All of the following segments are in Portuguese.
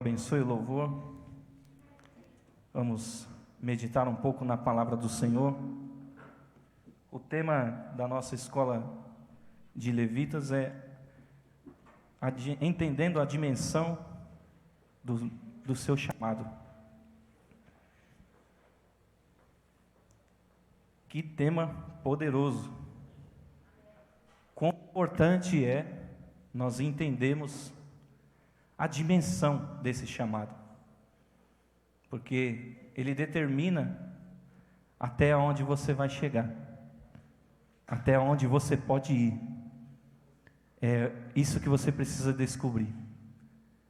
Abençoe o louvor. Vamos meditar um pouco na palavra do Senhor. O tema da nossa escola de levitas é entendendo a dimensão do seu chamado. Que tema poderoso. Quão importante é nós entendermos a dimensão desse chamado, porque ele determina até onde você vai chegar, até onde você pode ir. É isso que você precisa descobrir.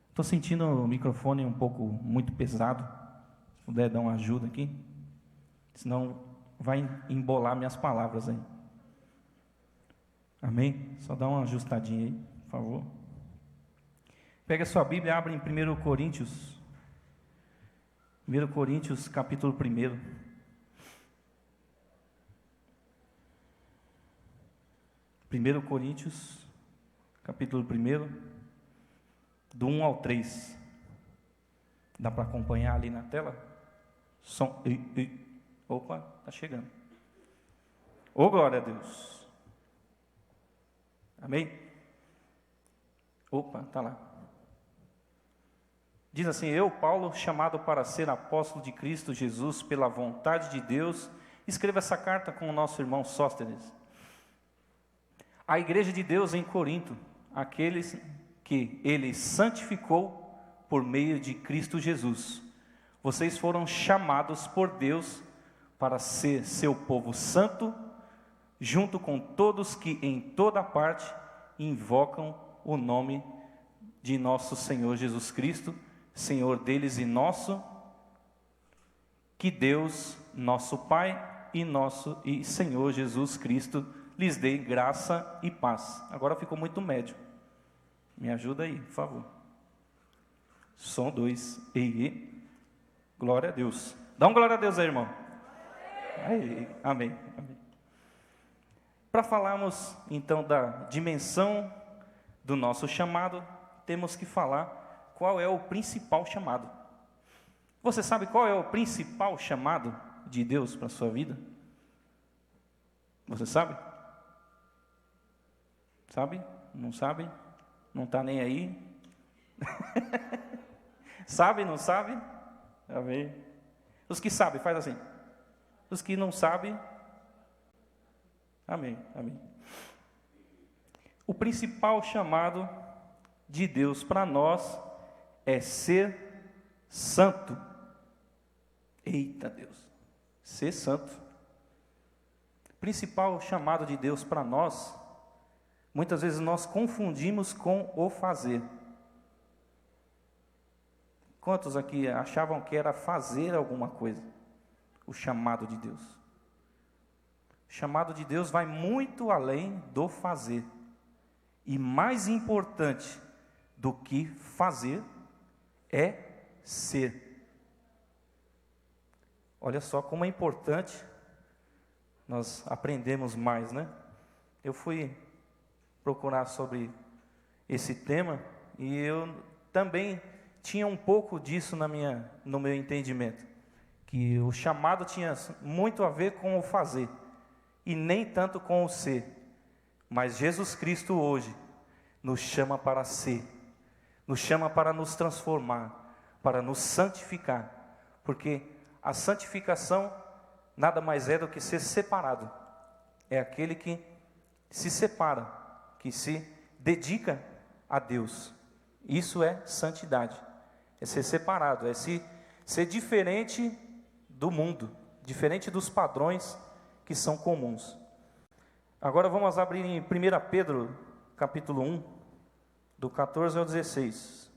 Estou sentindo o microfone um pouco muito pesado. Se puder dar uma ajuda aqui, senão vai embolar minhas palavras aí. Amém? Só dá uma ajustadinha aí, por favor. Pega a sua Bíblia e abre em 1 Coríntios. 1 Coríntios, capítulo 1. 1 Coríntios, capítulo 1, do 1 ao 3. Dá para acompanhar ali na tela? Som. Opa, está chegando. Ô, glória a Deus. Amém? Opa, está lá. Diz assim: eu, Paulo, chamado para ser apóstolo de Cristo Jesus pela vontade de Deus, escrevo essa carta com o nosso irmão Sóstenes. A igreja de Deus em Corinto, aqueles que ele santificou por meio de Cristo Jesus. Vocês foram chamados por Deus para ser seu povo santo, junto com todos que em toda parte invocam o nome de nosso Senhor Jesus Cristo, Senhor deles e nosso, que Deus, nosso Pai e Senhor Jesus Cristo lhes dê graça e paz. Agora ficou muito médio. Me ajuda aí, por favor. Som 2. Glória a Deus. Dá um glória a Deus aí, irmão. Amém. Amém. Para falarmos então da dimensão do nosso chamado, temos que falar qual é o principal chamado. Você sabe qual é o principal chamado de Deus para a sua vida? Você sabe? Sabe? Não sabe? Não está nem aí? Sabe? Não sabe? Amém. Os que sabem, faz assim. Os que não sabem, amém, amém. O principal chamado de Deus para nós é ser santo. Eita Deus, ser santo. O principal chamado de Deus para nós, muitas vezes nós confundimos com o fazer. Quantos aqui achavam que era fazer alguma coisa? O chamado de Deus. O chamado de Deus vai muito além do fazer. E mais importante do que fazer é ser. Olha só como é importante nós aprendemos mais, né? Eu fui procurar sobre esse tema e eu também tinha um pouco disso no meu entendimento, que o chamado tinha muito a ver com o fazer e nem tanto com o ser. Mas Jesus Cristo hoje nos chama para ser, nos chama para nos transformar, para nos santificar, porque a santificação nada mais é do que ser separado. É aquele que se separa, que se dedica a Deus. Isso é santidade, é ser separado, é ser diferente do mundo, diferente dos padrões que são comuns. Agora vamos abrir em 1 Pedro, capítulo 1, do 14 ao 16.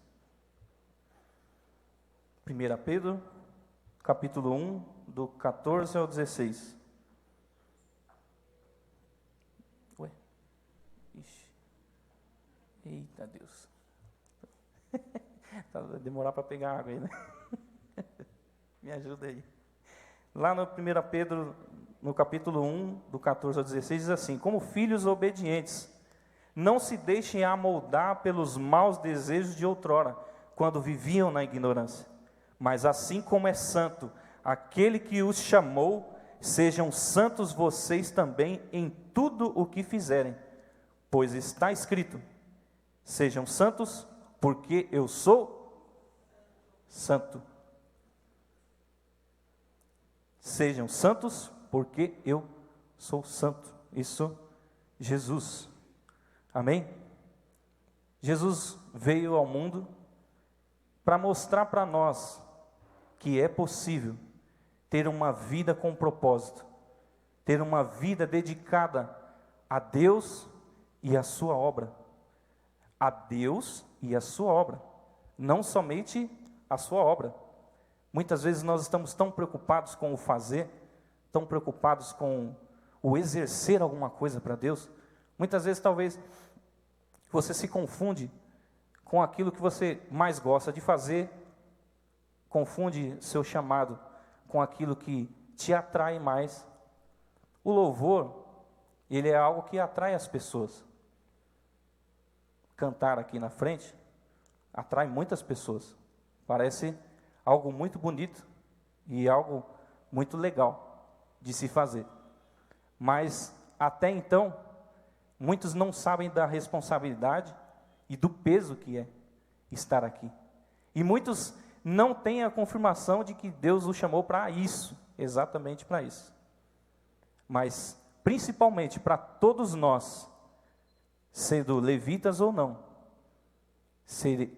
1 Pedro, capítulo 1, do 14 ao 16. Ué? Ixi. Eita Deus. Vai demorar para pegar água aí, né? Me ajuda aí. Lá no 1 Pedro, no capítulo 1, do 14 ao 16, diz assim: como filhos obedientes, não se deixem amoldar pelos maus desejos de outrora, quando viviam na ignorância. Mas assim como é santo aquele que os chamou, sejam santos vocês também em tudo o que fizerem, pois está escrito: sejam santos, porque eu sou santo. Sejam santos, porque eu sou santo. Isso, Jesus. Amém? Jesus veio ao mundo para mostrar para nós que é possível ter uma vida com propósito, ter uma vida dedicada a Deus e a sua obra. A Deus e a sua obra, não somente a sua obra. Muitas vezes nós estamos tão preocupados com o fazer, tão preocupados com o exercer alguma coisa para Deus. Muitas vezes talvez você se confunde com aquilo que você mais gosta de fazer, confunde seu chamado com aquilo que te atrai mais. O louvor, ele é algo que atrai as pessoas. Cantar aqui na frente atrai muitas pessoas. Parece algo muito bonito e algo muito legal de se fazer. Mas até então, muitos não sabem da responsabilidade e do peso que é estar aqui. E muitos não têm a confirmação de que Deus os chamou para isso, exatamente para isso. Mas, principalmente para todos nós, sendo levitas ou não,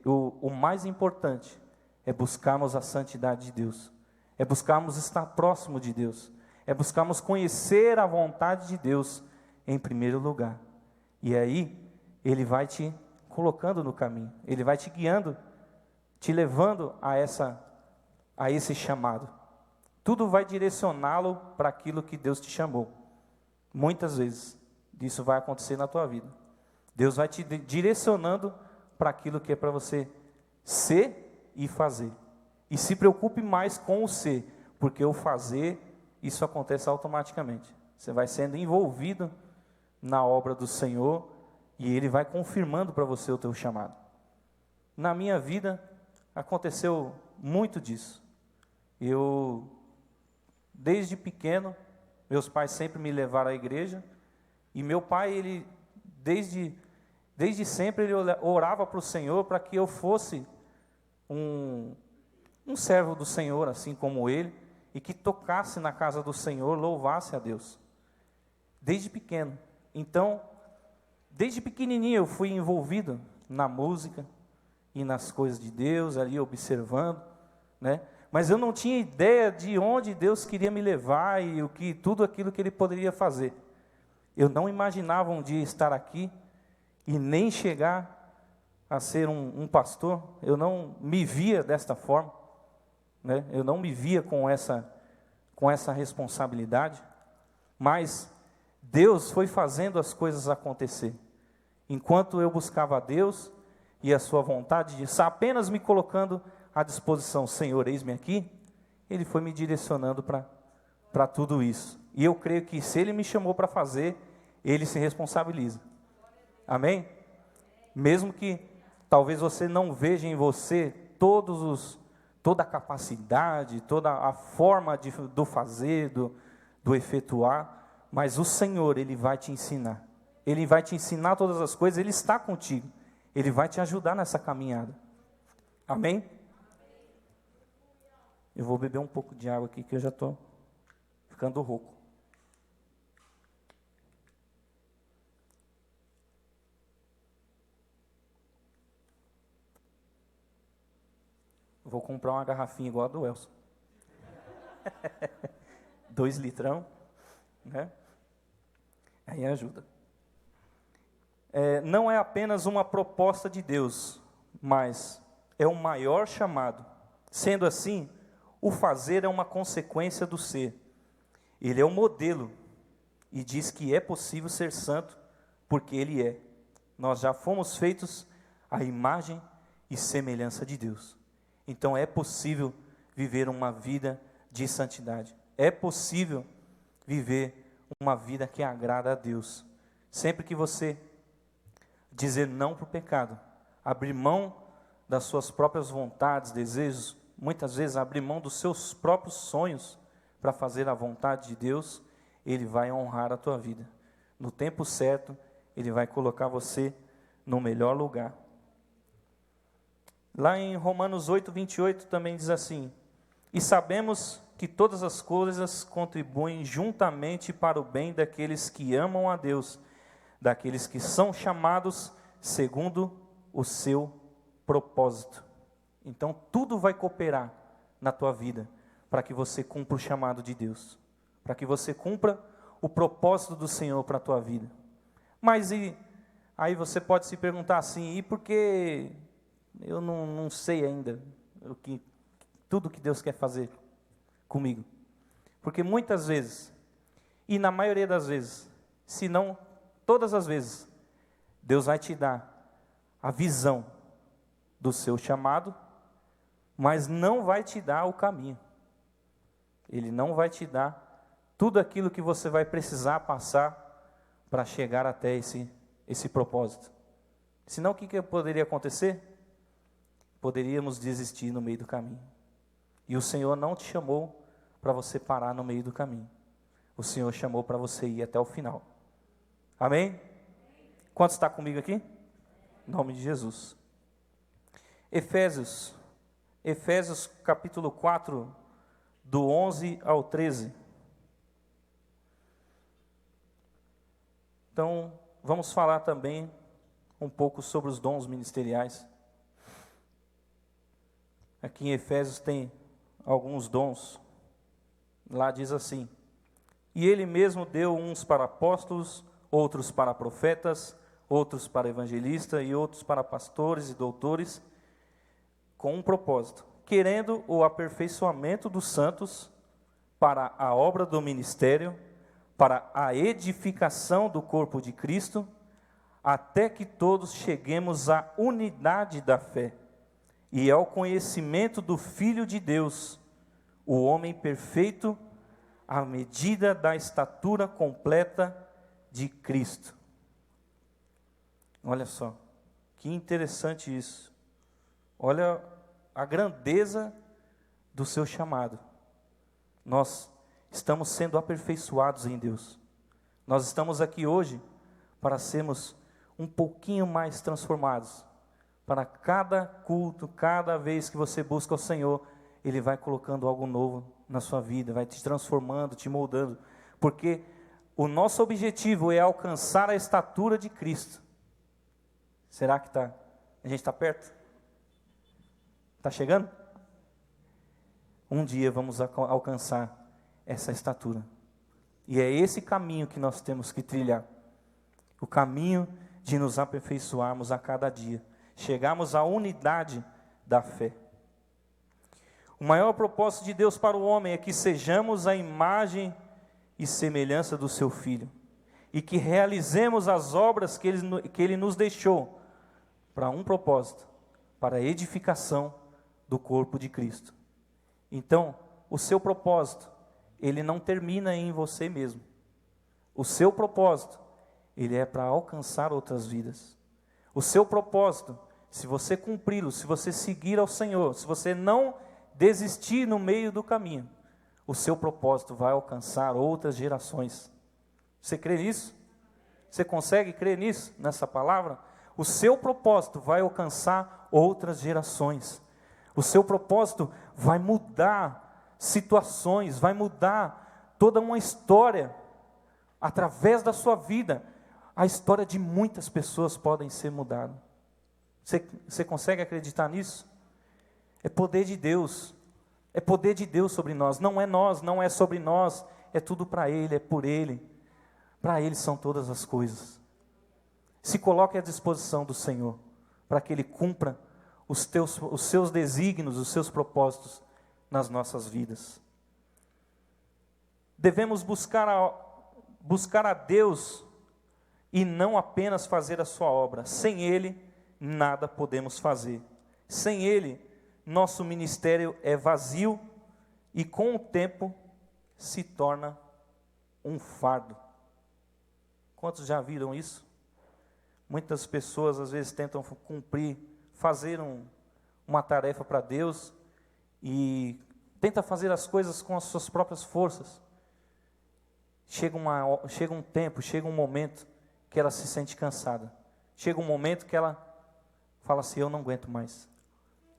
o mais importante é buscarmos a santidade de Deus, é buscarmos estar próximo de Deus, é buscarmos conhecer a vontade de Deus em primeiro lugar. E aí, Ele vai te colocando no caminho, Ele vai te guiando, te levando a esse chamado. Tudo vai direcioná-lo para aquilo que Deus te chamou. Muitas vezes, isso vai acontecer na tua vida. Deus vai te direcionando para aquilo que é para você ser e fazer. E se preocupe mais com o ser, porque o fazer, isso acontece automaticamente. Você vai sendo envolvido na obra do Senhor e Ele vai confirmando para você o teu chamado. Na minha vida, aconteceu muito disso. Eu, desde pequeno, meus pais sempre me levaram à igreja, e meu pai, ele, desde sempre, ele orava para o Senhor para que eu fosse um servo do Senhor, assim como ele, e que tocasse na casa do Senhor, louvasse a Deus. Desde pequeno. Então, desde pequenininho eu fui envolvido na música e nas coisas de Deus, ali observando, né? Mas eu não tinha ideia de onde Deus queria me levar e tudo aquilo que Ele poderia fazer. Eu não imaginava um dia estar aqui e nem chegar a ser um pastor. Eu não me via desta forma, né? Eu não me via com essa responsabilidade, mas Deus foi fazendo as coisas acontecer. Enquanto eu buscava a Deus e a sua vontade, apenas me colocando à disposição, Senhor, eis-me aqui, Ele foi me direcionando para tudo isso. E eu creio que se Ele me chamou para fazer, Ele se responsabiliza. Amém? Mesmo que talvez você não veja em você toda a capacidade, toda a forma do fazer, do efetuar, mas o Senhor, Ele vai te ensinar. Ele vai te ensinar todas as coisas, Ele está contigo. Ele vai te ajudar nessa caminhada. Amém? Eu vou beber um pouco de água aqui, que eu já estou ficando rouco. Vou comprar uma garrafinha igual a do Elson. 2 litrão, né? Aí ajuda. Não é apenas uma proposta de Deus, mas é o maior chamado. Sendo assim, o fazer é uma consequência do ser. Ele é o modelo e diz que é possível ser santo porque Ele é. Nós já fomos feitos à imagem e semelhança de Deus. Então é possível viver uma vida de santidade. É possível viver uma vida que agrada a Deus. Sempre que você dizer não para o pecado, abrir mão das suas próprias vontades, desejos, muitas vezes abrir mão dos seus próprios sonhos para fazer a vontade de Deus, Ele vai honrar a tua vida. No tempo certo, Ele vai colocar você no melhor lugar. Lá em Romanos 8, 28 também diz assim: e sabemos que todas as coisas contribuem juntamente para o bem daqueles que amam a Deus, daqueles que são chamados segundo o seu propósito. Então tudo vai cooperar na tua vida para que você cumpra o chamado de Deus, para que você cumpra o propósito do Senhor para a tua vida. Mas aí você pode se perguntar assim: e por que eu não sei ainda tudo que Deus quer fazer comigo? Porque muitas vezes, e na maioria das vezes, se não todas as vezes, Deus vai te dar a visão do seu chamado, mas não vai te dar o caminho. Ele não vai te dar tudo aquilo que você vai precisar passar para chegar até esse propósito. Senão o que poderia acontecer? Poderíamos desistir no meio do caminho. E o Senhor não te chamou para você parar no meio do caminho. O Senhor chamou para você ir até o final. Amém? Quantos está comigo aqui? Em nome de Jesus. Efésios capítulo 4, do 11 ao 13. Então, vamos falar também um pouco sobre os dons ministeriais. Aqui em Efésios tem alguns dons. Lá diz assim: e Ele mesmo deu uns para apóstolos, outros para profetas, outros para evangelistas e outros para pastores e doutores, com um propósito, querendo o aperfeiçoamento dos santos para a obra do ministério, para a edificação do corpo de Cristo, até que todos cheguemos à unidade da fé e ao conhecimento do Filho de Deus, o homem perfeito, à medida da estatura completa de Cristo. Olha só, que interessante isso. Olha a grandeza do seu chamado. Nós estamos sendo aperfeiçoados em Deus. Nós estamos aqui hoje para sermos um pouquinho mais transformados. Para cada culto, cada vez que você busca o Senhor, Ele vai colocando algo novo na sua vida, vai te transformando, te moldando. Porque o nosso objetivo é alcançar a estatura de Cristo. Será que a gente está perto? Está chegando? Um dia vamos alcançar essa estatura. E é esse caminho que nós temos que trilhar. O caminho de nos aperfeiçoarmos a cada dia. Chegarmos à unidade da fé. O maior propósito de Deus para o homem é que sejamos a imagem e semelhança do seu Filho. E que realizemos as obras que Ele nos deixou para um propósito, para a edificação do corpo de Cristo. Então, o seu propósito, ele não termina em você mesmo. O seu propósito, ele é para alcançar outras vidas. O seu propósito, se você cumpri-lo, se você seguir ao Senhor, se você não desistir no meio do caminho, o seu propósito vai alcançar outras gerações. Você crê nisso? Você consegue crer nisso, nessa palavra? O seu propósito vai alcançar outras gerações. O seu propósito vai mudar situações, vai mudar toda uma história. Através da sua vida, a história de muitas pessoas podem ser mudadas. Você consegue acreditar nisso? É poder de Deus. É poder de Deus sobre nós. Não é nós, não é sobre nós. É tudo para Ele, é por Ele. Para Ele são todas as coisas. Se coloque à disposição do Senhor, para que Ele cumpra os seus desígnios, os seus propósitos nas nossas vidas. Devemos buscar a Deus e não apenas fazer a sua obra. Sem Ele, nada podemos fazer. Sem Ele, nosso ministério é vazio e com o tempo se torna um fardo. Quantos já viram isso? Muitas pessoas às vezes tentam fazer uma tarefa para Deus e tenta fazer as coisas com as suas próprias forças, chega um tempo, chega um momento que ela se sente cansada. Chega um momento que ela fala assim, eu não aguento mais.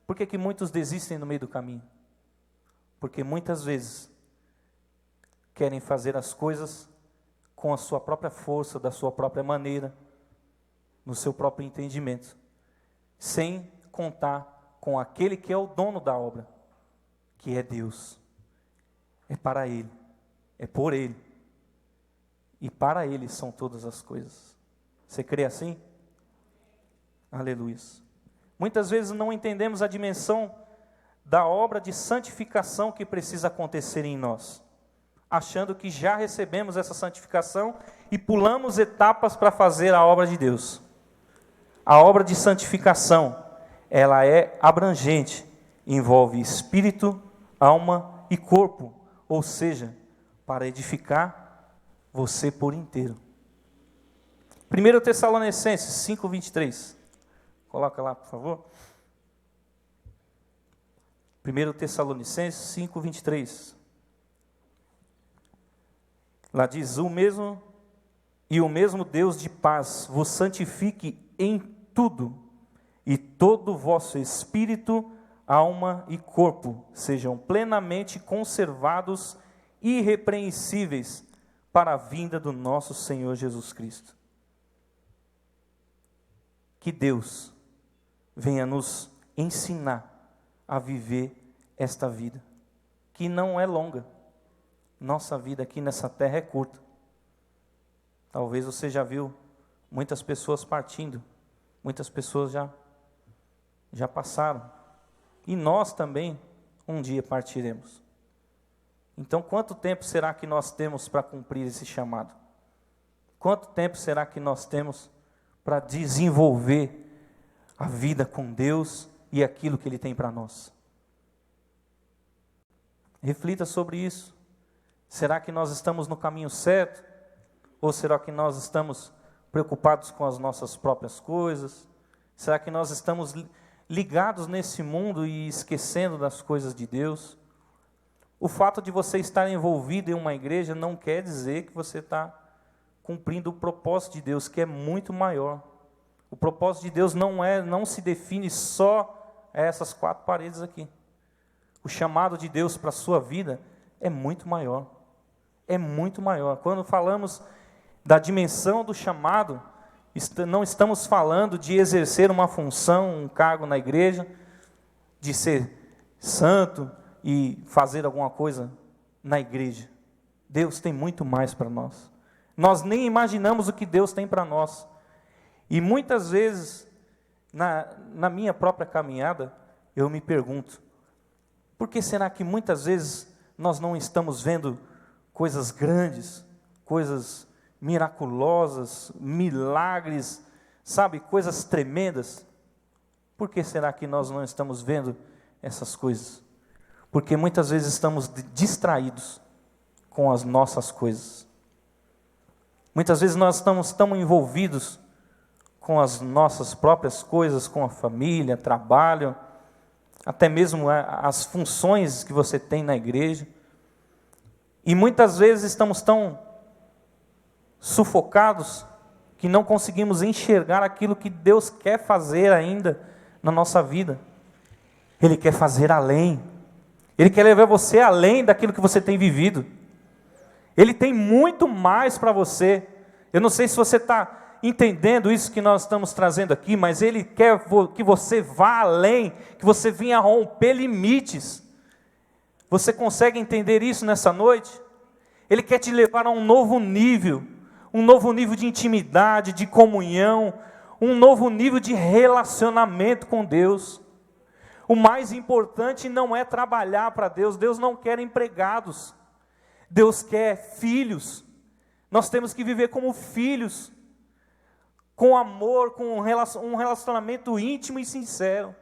Por que que muitos desistem no meio do caminho? Porque muitas vezes querem fazer as coisas com a sua própria força, da sua própria maneira, no seu próprio entendimento, sem contar com aquele que é o dono da obra, que é Deus. É para Ele, é por Ele, e para Ele são todas as coisas. Você crê assim? Aleluia. Muitas vezes não entendemos a dimensão da obra de santificação que precisa acontecer em nós, achando que já recebemos essa santificação e pulamos etapas para fazer a obra de Deus. A obra de santificação, ela é abrangente, envolve espírito, alma e corpo, ou seja, para edificar você por inteiro. 1 Tessalonicenses 5:23. Coloca lá, por favor. 1 Tessalonicenses 5:23. Lá diz, o mesmo Deus de paz vos santifique em tudo, e todo o vosso espírito, alma e corpo sejam plenamente conservados, irrepreensíveis, para a vinda do nosso Senhor Jesus Cristo. Que Deus venha nos ensinar a viver esta vida, que não é longa. Nossa vida aqui nessa terra é curta. Talvez você já viu muitas pessoas partindo, muitas pessoas já passaram. E nós também um dia partiremos. Então, quanto tempo será que nós temos para cumprir esse chamado? Quanto tempo será que nós temos para desenvolver a vida com Deus e aquilo que Ele tem para nós? Reflita sobre isso. Será que nós estamos no caminho certo? Ou será que nós estamos preocupados com as nossas próprias coisas? Será que nós estamos ligados nesse mundo e esquecendo das coisas de Deus? O fato de você estar envolvido em uma igreja não quer dizer que você está cumprindo o propósito de Deus, que é muito maior. O propósito de Deus não se define só a essas 4 paredes aqui. O chamado de Deus para a sua vida é muito maior. É muito maior. Quando falamos da dimensão do chamado, não estamos falando de exercer uma função, um cargo na igreja, de ser santo e fazer alguma coisa na igreja. Deus tem muito mais para nós. Nós nem imaginamos o que Deus tem para nós. E muitas vezes, na minha própria caminhada, eu me pergunto, por que será que muitas vezes nós não estamos vendo coisas grandes, coisas miraculosas, milagres, sabe, coisas tremendas? Por que será que nós não estamos vendo essas coisas? Porque muitas vezes estamos distraídos com as nossas coisas. Muitas vezes nós estamos tão envolvidos com as nossas próprias coisas, com a família, trabalho, até mesmo as funções que você tem na igreja. E muitas vezes estamos tão sufocados que não conseguimos enxergar aquilo que Deus quer fazer ainda na nossa vida. Ele quer fazer além. Ele quer levar você além daquilo que você tem vivido. Ele tem muito mais para você. Eu não sei se você está entendendo isso que nós estamos trazendo aqui, mas Ele quer que você vá além, que você venha romper limites. Você consegue entender isso nessa noite? Ele quer te levar a um novo nível de intimidade, de comunhão, um novo nível de relacionamento com Deus. O mais importante não é trabalhar para Deus. Deus não quer empregados. Deus quer filhos. Nós temos que viver como filhos, com amor, com um relacionamento íntimo e sincero.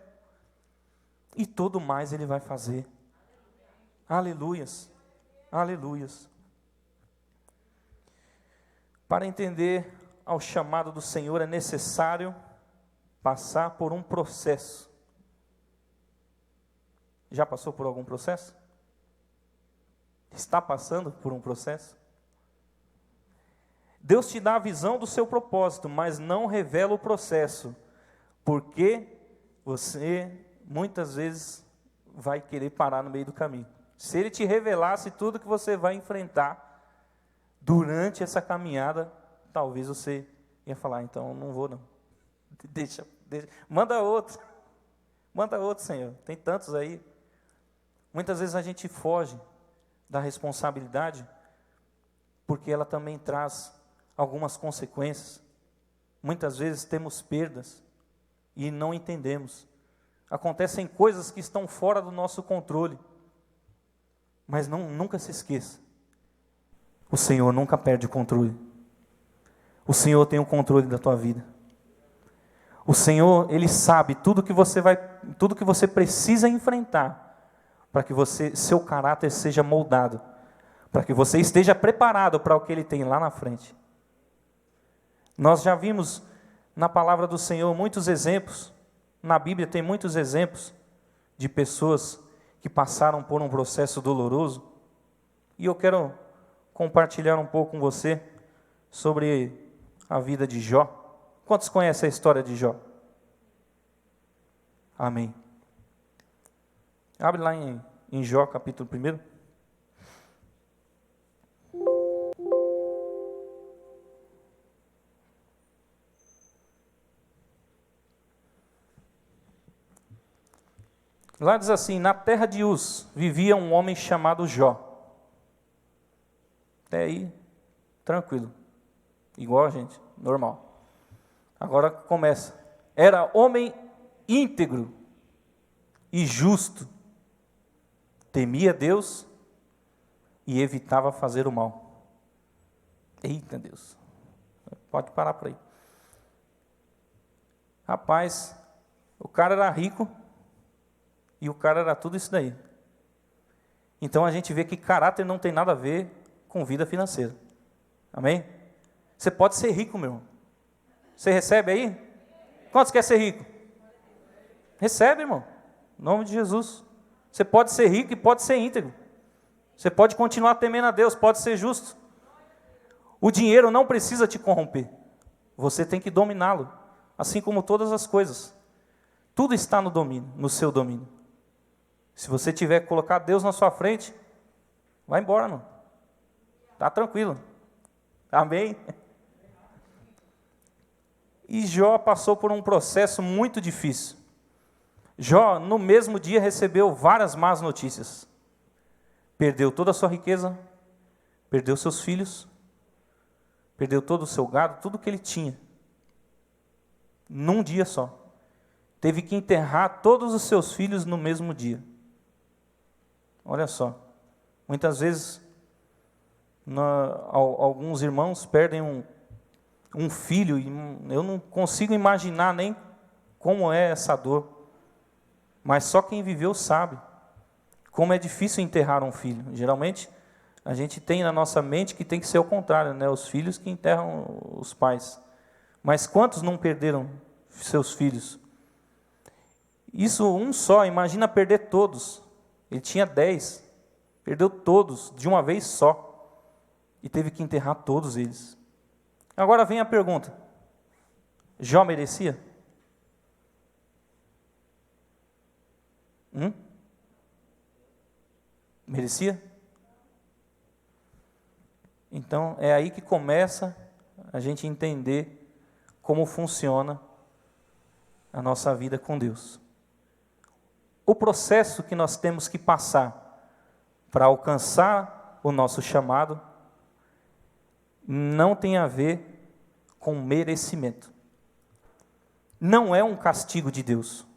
E tudo mais Ele vai fazer. Aleluias, aleluias. Para entender ao chamado do Senhor é necessário passar por um processo. Já passou por algum processo? Está passando por um processo? Deus te dá a visão do seu propósito, mas não revela o processo, porque você muitas vezes vai querer parar no meio do caminho. Se Ele te revelasse tudo que você vai enfrentar durante essa caminhada, talvez você ia falar, então não vou não. Deixa. Manda outro, Senhor, tem tantos aí. Muitas vezes a gente foge da responsabilidade, porque ela também traz algumas consequências. Muitas vezes temos perdas e não entendemos. Acontecem coisas que estão fora do nosso controle. Mas nunca se esqueça, o Senhor nunca perde o controle. O Senhor tem o controle da tua vida. O Senhor, Ele sabe tudo que você precisa enfrentar para que seu caráter seja moldado, para que você esteja preparado para o que Ele tem lá na frente. Nós já vimos na palavra do Senhor muitos exemplos, na Bíblia tem muitos exemplos de pessoas que passaram por um processo doloroso, e eu quero compartilhar um pouco com você sobre a vida de Jó. Quantos conhecem a história de Jó? Amém. Abre lá em Jó, capítulo 1. Lá diz assim: na terra de Uz vivia um homem chamado Jó. Até aí, tranquilo. Igual a gente, normal. Agora começa. Era homem íntegro e justo. Temia Deus e evitava fazer o mal. Eita Deus. Pode parar por aí. Rapaz, o cara era rico e o cara era tudo isso daí. Então a gente vê que caráter não tem nada a ver com vida financeira. Amém? Você pode ser rico, meu irmão. Você recebe aí? Quantos quer ser rico? Recebe, irmão. Em nome de Jesus. Você pode ser rico e pode ser íntegro. Você pode continuar temendo a Deus, pode ser justo. O dinheiro não precisa te corromper. Você tem que dominá-lo. Assim como todas as coisas. Tudo está no domínio, no seu domínio. Se você tiver que colocar Deus na sua frente, vai embora, irmão. Tá tranquilo. Amém? E Jó passou por um processo muito difícil. Jó, no mesmo dia, recebeu várias más notícias. Perdeu toda a sua riqueza, perdeu seus filhos, perdeu todo o seu gado, tudo que ele tinha. Num dia só. Teve que enterrar todos os seus filhos no mesmo dia. Olha só. Muitas vezes, alguns irmãos perdem um filho, e eu não consigo imaginar nem como é essa dor. Mas só quem viveu sabe como é difícil enterrar um filho. Geralmente, a gente tem na nossa mente que tem que ser o contrário, né? Os filhos que enterram os pais. Mas quantos não perderam seus filhos? Isso um só, imagina perder todos. Ele tinha 10, perdeu todos de uma vez só. E teve que enterrar todos eles. Agora vem a pergunta: Jó merecia? Merecia? Então é aí que começa a gente entender como funciona a nossa vida com Deus. O processo que nós temos que passar para alcançar o nosso chamado não tem a ver com merecimento. Não é um castigo de Deus.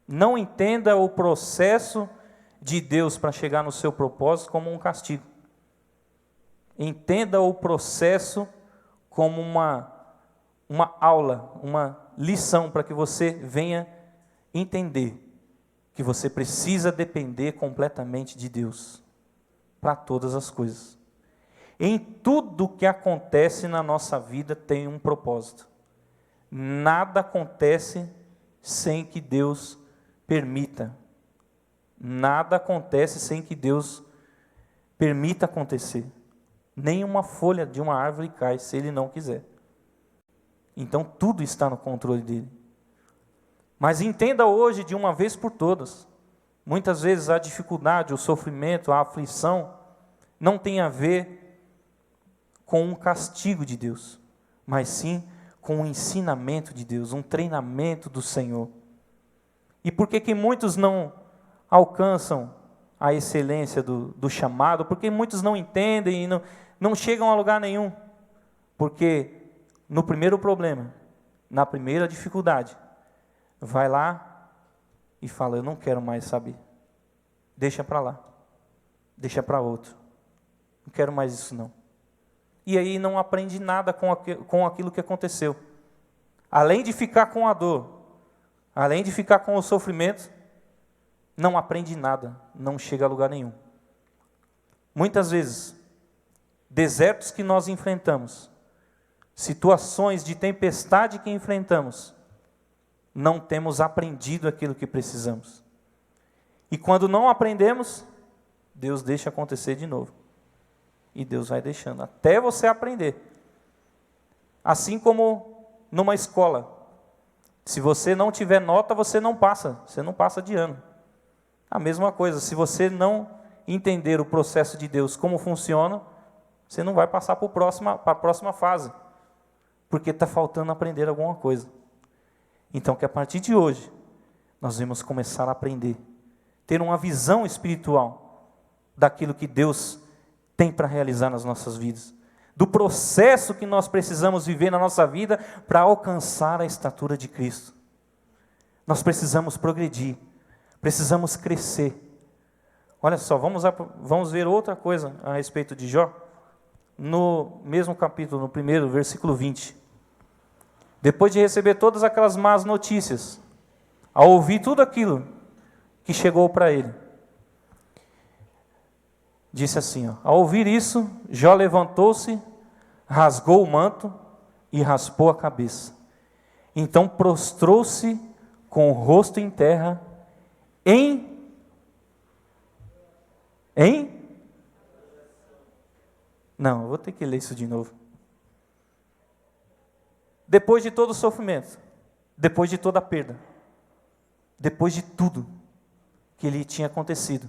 Não entenda o processo de Deus para chegar no seu propósito como um castigo. Entenda o processo como uma aula, uma lição para que você venha entender que você precisa depender completamente de Deus para todas as coisas. Em tudo que acontece na nossa vida tem um propósito. Nada acontece sem que Deus permita. Nada acontece sem que Deus permita acontecer. Nem uma folha de uma árvore cai se Ele não quiser. Então tudo está no controle dele. Mas entenda hoje de uma vez por todas, muitas vezes a dificuldade, o sofrimento, a aflição não tem a ver com um castigo de Deus, mas sim com um ensinamento de Deus, um treinamento do Senhor. E por que muitos não alcançam a excelência do chamado? Porque muitos não entendem e não chegam a lugar nenhum. Porque no primeiro problema, na primeira dificuldade, vai lá e fala, eu não quero mais saber. Deixa para lá. Deixa para outro. Não quero mais isso não. E aí não aprende nada com aquilo que aconteceu. Além de ficar com a dor, além de ficar com o sofrimento, não aprende nada, não chega a lugar nenhum. Muitas vezes, desertos que nós enfrentamos, situações de tempestade que enfrentamos, não temos aprendido aquilo que precisamos. E quando não aprendemos, Deus deixa acontecer de novo. E Deus vai deixando, até você aprender. Assim como numa escola. Se você não tiver nota, você não passa de ano. A mesma coisa, se você não entender o processo de Deus, como funciona, você não vai passar para a próxima fase. Porque está faltando aprender alguma coisa. Então, que a partir de hoje, nós vamos começar a aprender. Ter uma visão espiritual daquilo que Deus tem para realizar nas nossas vidas. Do processo que nós precisamos viver na nossa vida para alcançar a estatura de Cristo. Nós precisamos progredir. Precisamos crescer. Olha só, vamos ver outra coisa a respeito de Jó. No mesmo capítulo, no 1º, versículo 20. Depois de receber todas aquelas más notícias, ao ouvir tudo aquilo que chegou para ele, disse assim, ao ouvir isso, Jó levantou-se, rasgou o manto e raspou a cabeça. Então prostrou-se com o rosto em terra, Não, eu vou ter que ler isso de novo. Depois de todo o sofrimento, depois de toda a perda, depois de tudo que lhe tinha acontecido,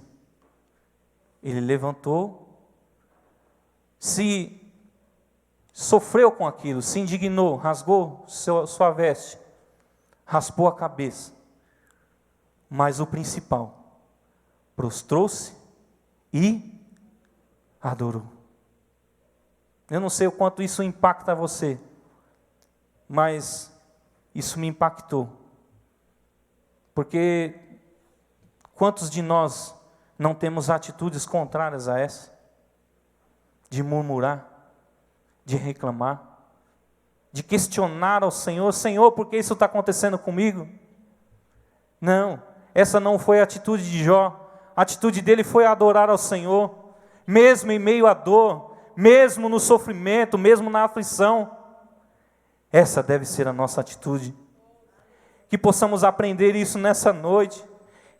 ele levantou, se sofreu com aquilo, se indignou, rasgou sua veste, raspou a cabeça. Mas o principal, prostrou-se e adorou. Eu não sei o quanto isso impacta você, mas isso me impactou. Porque quantos de nós não temos atitudes contrárias a essa? De murmurar, de reclamar, de questionar ao Senhor, Senhor, por que isso está acontecendo comigo? Não, essa não foi a atitude de Jó. A atitude dele foi adorar ao Senhor, mesmo em meio à dor, mesmo no sofrimento, mesmo na aflição. Essa deve ser a nossa atitude. Que possamos aprender isso nessa noite.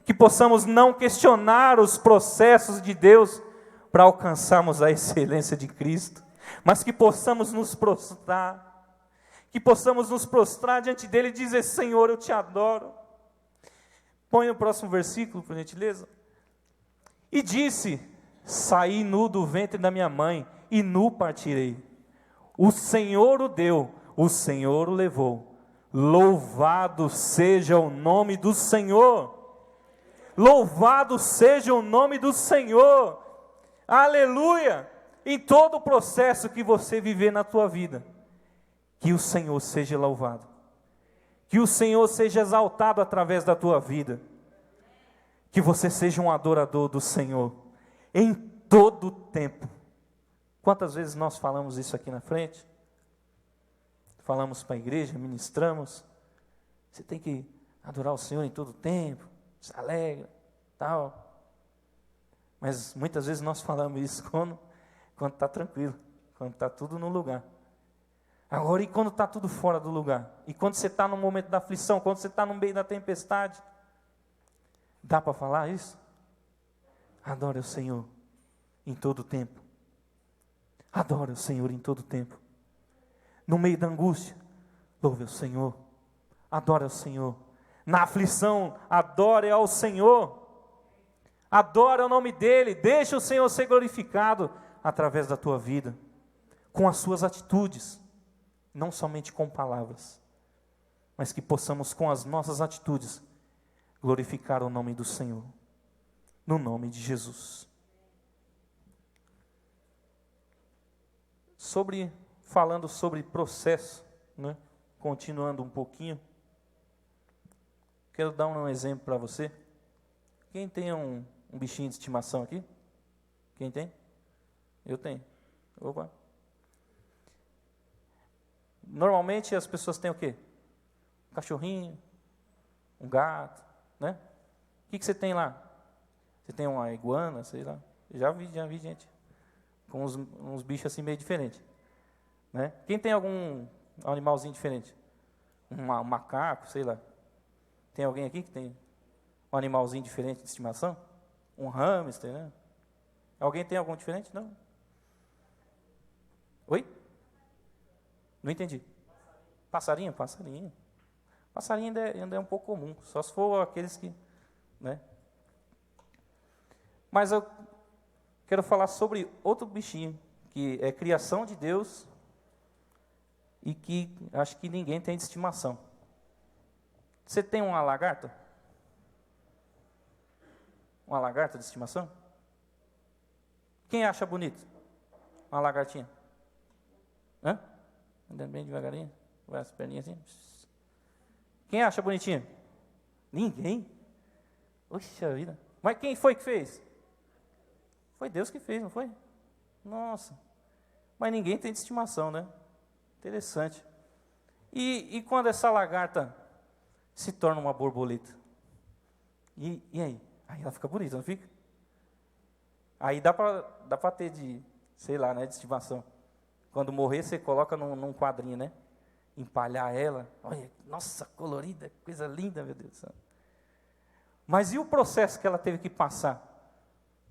Que possamos não questionar os processos de Deus para alcançarmos a excelência de Cristo. Mas que possamos nos prostrar. Que possamos nos prostrar diante dEle e dizer, Senhor, eu te adoro. Põe o próximo versículo, por gentileza. E disse, saí nu do ventre da minha mãe, e nu partirei. O Senhor o deu, o Senhor o levou. Louvado seja o nome do Senhor. Louvado seja o nome do Senhor. Aleluia! Em todo o processo que você viver na tua vida, que o Senhor seja louvado. Que o Senhor seja exaltado através da tua vida. Que você seja um adorador do Senhor em todo o tempo. Quantas vezes nós falamos isso aqui na frente? Falamos para a igreja, ministramos. Você tem que adorar o Senhor em todo o tempo, se alegra, tal. Mas muitas vezes nós falamos isso quando está tranquilo, quando está tudo no lugar. Agora, e quando está tudo fora do lugar? E quando você está no momento da aflição, quando você está no meio da tempestade? Dá para falar isso? Adore o Senhor em todo tempo. Adore o Senhor em todo tempo. No meio da angústia, louve o Senhor. Adore ao Senhor. Na aflição, adore ao Senhor. Adore o nome dEle. Deixa o Senhor ser glorificado através da tua vida. Com as suas atitudes. Não somente com palavras. Mas que possamos com as nossas atitudes glorificar o nome do Senhor. No nome de Jesus. Falando sobre processo, né? Continuando um pouquinho. Quero dar um exemplo para você. Quem tem um bichinho de estimação aqui? Quem tem? Eu tenho. Opa. Normalmente as pessoas têm o quê? Um cachorrinho, um gato, né? O que você tem lá? Você tem uma iguana, sei lá. Já vi gente com uns bichos assim meio diferentes, né? Quem tem algum animalzinho diferente? Um macaco, sei lá. Tem alguém aqui que tem um animalzinho diferente de estimação? Um hamster, né? Alguém tem algum diferente? Não? Oi? Não entendi. Passarinho? Passarinho. Passarinho ainda é um pouco comum, só se for aqueles que, né? Mas eu quero falar sobre outro bichinho, que é criação de Deus e que acho que ninguém tem de estimação. Você tem uma lagarta? Uma lagarta de estimação? Quem acha bonito? Uma lagartinha? Hã? Andando bem devagarinho, vai as perninhas assim. Quem acha bonitinho? Ninguém? Poxa vida. Mas quem foi que fez? Foi Deus que fez, não foi? Nossa. Mas ninguém tem de estimação, né? Interessante. E quando essa lagarta se torna uma borboleta? E aí? Aí ela fica bonita, não fica? Aí dá para ter de, sei lá, né, de estimação. Quando morrer, você coloca num quadrinho, né? Empalhar ela. Olha, nossa, colorida, coisa linda, meu Deus do céu. Mas e o processo que ela teve que passar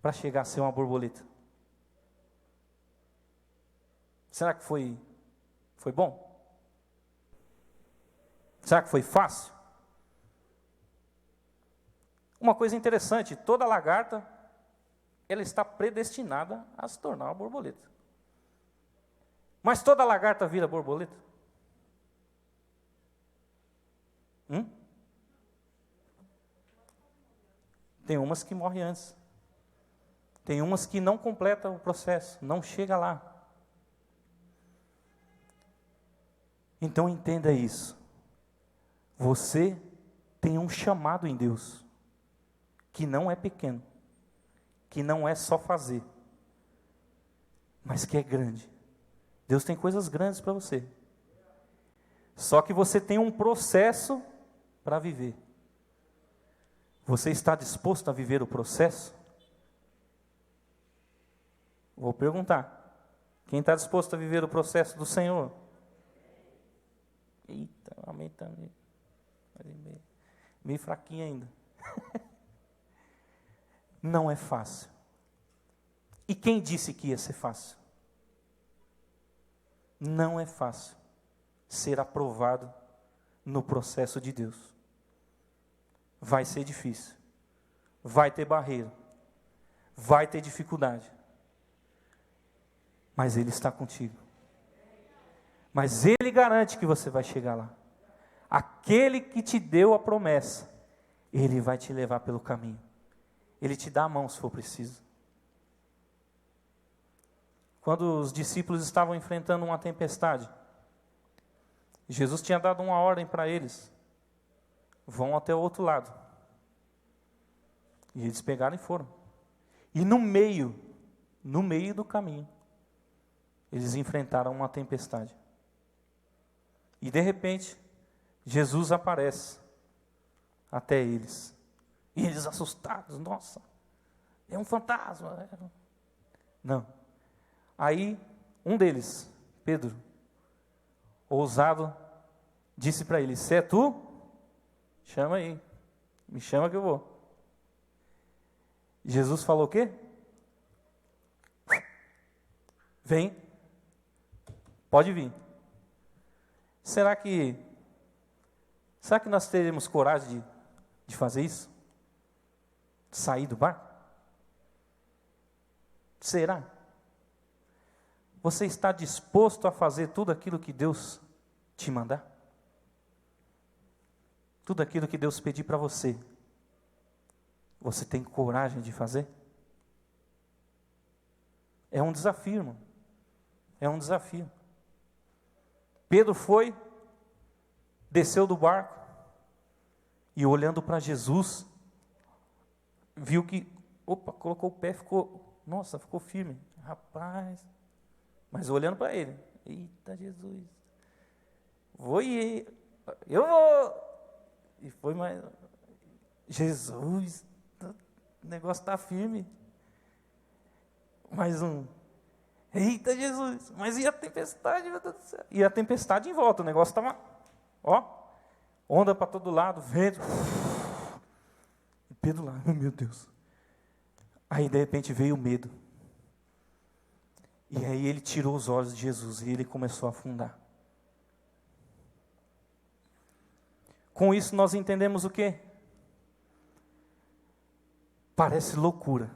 para chegar a ser uma borboleta? Será que foi bom? Será que foi fácil? Uma coisa interessante, toda lagarta, ela está predestinada a se tornar uma borboleta. Mas toda lagarta vira borboleta? Tem umas que morrem antes. Tem umas que não completam o processo, não chega lá. Então entenda isso. Você tem um chamado em Deus, que não é pequeno, que não é só fazer, mas que é grande. Deus tem coisas grandes para você. Só que você tem um processo para viver. Você está disposto a viver o processo? Vou perguntar. Quem está disposto a viver o processo do Senhor? Eita, amém também. Meio fraquinho ainda. Não é fácil. E quem disse que ia ser fácil? Não é fácil ser aprovado no processo de Deus. Vai ser difícil. Vai ter barreira. Vai ter dificuldade. Mas Ele está contigo. Mas Ele garante que você vai chegar lá. Aquele que te deu a promessa, Ele vai te levar pelo caminho. Ele te dá a mão se for preciso. Quando os discípulos estavam enfrentando uma tempestade, Jesus tinha dado uma ordem para eles. Vão até o outro lado. E eles pegaram e foram. E no meio do caminho, eles enfrentaram uma tempestade. E de repente, Jesus aparece até eles. E eles assustados, nossa, é um fantasma. Não. Aí, um deles, Pedro, ousado, disse para ele: se é tu, chama aí, me chama que eu vou. Jesus falou o quê? Vem. Pode vir. Será que nós teremos coragem de fazer isso? De sair do barco? Será? Você está disposto a fazer tudo aquilo que Deus te mandar? Tudo aquilo que Deus pedir para você, você tem coragem de fazer? É um desafio, irmão. É um desafio. Pedro foi, desceu do barco, e olhando para Jesus, viu que, colocou o pé, ficou firme. Rapaz, mas olhando para ele, eita Jesus, eu vou. E foi mais, Jesus, o negócio está firme. Mais um, eita Jesus, mas e a tempestade, meu Deus do céu? E a tempestade em volta, o negócio estava, onda para todo lado, vento. E Pedro lá, meu Deus. Aí de repente veio o medo. E aí ele tirou os olhos de Jesus e ele começou a afundar. Com isso nós entendemos o quê? Parece loucura.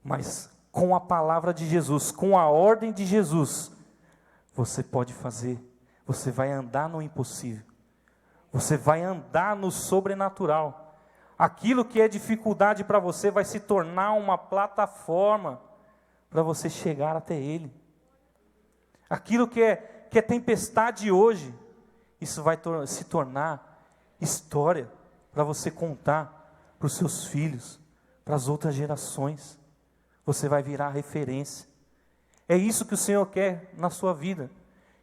Mas com a palavra de Jesus, com a ordem de Jesus, você pode fazer, você vai andar no impossível. Você vai andar no sobrenatural. Aquilo que é dificuldade para você vai se tornar uma plataforma para você chegar até Ele. Aquilo que é tempestade hoje, isso vai se tornar história para você contar para os seus filhos, para as outras gerações. Você vai virar referência. É isso que o Senhor quer na sua vida.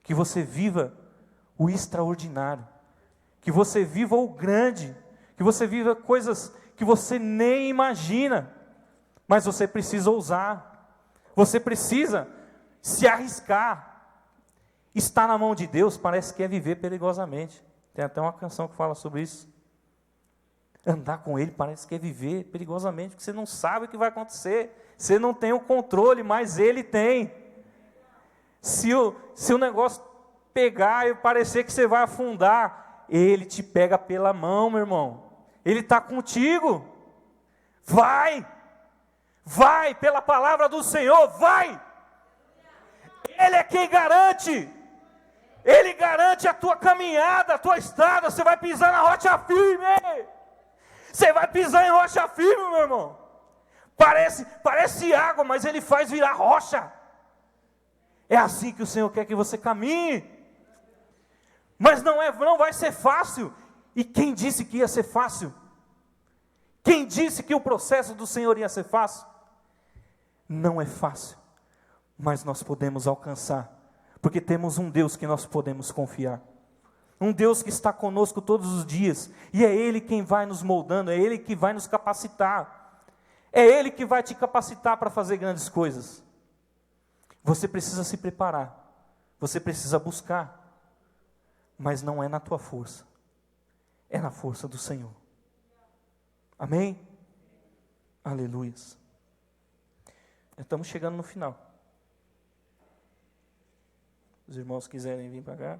Que você viva o extraordinário. Que você viva o grande. Que você viva coisas que você nem imagina. Mas você precisa ousar. Você precisa se arriscar. Estar na mão de Deus parece que é viver perigosamente. Tem até uma canção que fala sobre isso. Andar com Ele parece que é viver perigosamente, porque você não sabe o que vai acontecer. Você não tem o controle, mas Ele tem. Se o negócio pegar e parecer que você vai afundar, Ele te pega pela mão, meu irmão. Ele está contigo. Vai! Vai, pela palavra do Senhor, vai! Ele é quem garante. Ele garante a tua caminhada, a tua estrada. Você vai pisar na rocha firme. Você vai pisar em rocha firme, meu irmão. Parece água, mas Ele faz virar rocha. É assim que o Senhor quer que você caminhe. Mas não vai ser fácil. E quem disse que ia ser fácil? Quem disse que o processo do Senhor ia ser fácil? Não é fácil, mas nós podemos alcançar, porque temos um Deus que nós podemos confiar. Um Deus que está conosco todos os dias, e é Ele quem vai nos moldando, é Ele que vai nos capacitar. É Ele que vai te capacitar para fazer grandes coisas. Você precisa se preparar, você precisa buscar, mas não é na tua força, é na força do Senhor. Amém? Aleluias. Estamos chegando no final. Os irmãos quiserem vir para cá.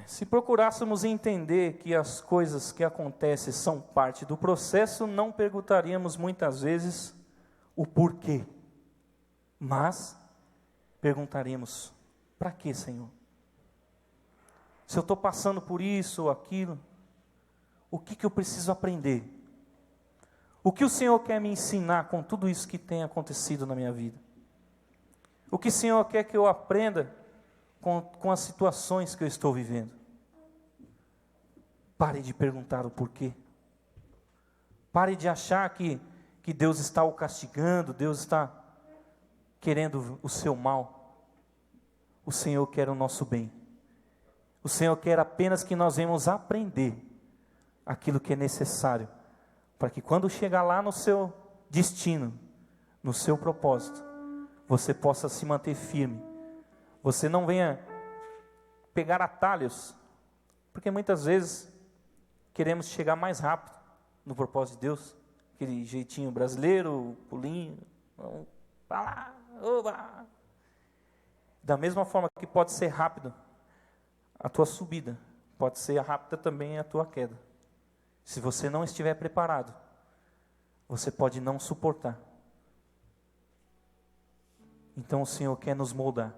Se procurássemos entender que as coisas que acontecem são parte do processo, não perguntaríamos muitas vezes o porquê. Mas perguntaríamos, para quê, Senhor? Se eu estou passando por isso ou aquilo, o que eu preciso aprender? O que o Senhor quer me ensinar com tudo isso que tem acontecido na minha vida? O que o Senhor quer que eu aprenda com as situações que eu estou vivendo? Pare de perguntar o porquê. Pare de achar que Deus está o castigando, Deus está querendo o seu mal. O Senhor quer o nosso bem. O Senhor quer apenas que nós venhamos aprender aquilo que é necessário, para que quando chegar lá no seu destino, no seu propósito, você possa se manter firme. Você não venha pegar atalhos, porque muitas vezes queremos chegar mais rápido no propósito de Deus, aquele jeitinho brasileiro, pulinho, vamos para lá, oba. Da mesma forma que pode ser rápido a tua subida, pode ser rápida também a tua queda. Se você não estiver preparado, você pode não suportar. Então o Senhor quer nos moldar.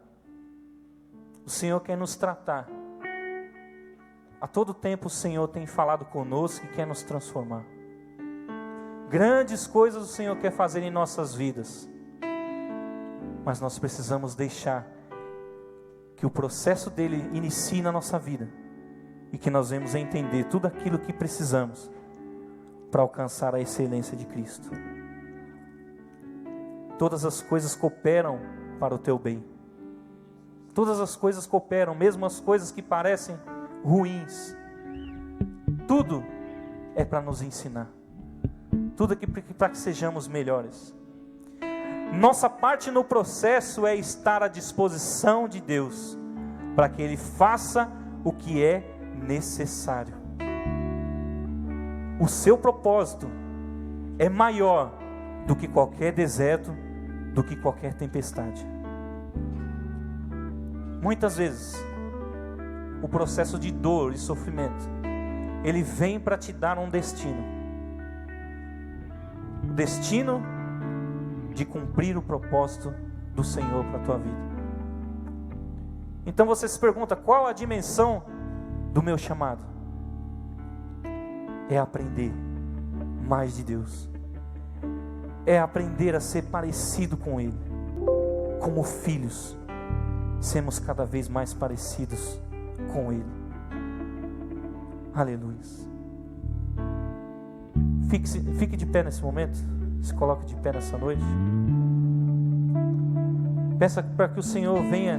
O Senhor quer nos tratar. A todo tempo o Senhor tem falado conosco e quer nos transformar. Grandes coisas o Senhor quer fazer em nossas vidas. Mas nós precisamos deixar que o processo dele inicie na nossa vida. E que nós venhamos a entender tudo aquilo que precisamos para alcançar a excelência de Cristo. Todas as coisas cooperam para o teu bem. Todas as coisas cooperam, mesmo as coisas que parecem ruins. Tudo é para nos ensinar. Tudo é para que sejamos melhores. Nossa parte no processo é estar à disposição de Deus, para que Ele faça o que é necessário. O seu propósito é maior do que qualquer deserto, do que qualquer tempestade. Muitas vezes, o processo de dor e sofrimento, ele vem para te dar um destino. O destino de cumprir o propósito do Senhor para a tua vida. Então você se pergunta, qual a dimensão do meu chamado? É aprender mais de Deus. É aprender a ser parecido com Ele. Como filhos, sermos cada vez mais parecidos com Ele. Aleluia. Fique de pé nesse momento. Se coloque de pé nessa noite. Peça para que o Senhor venha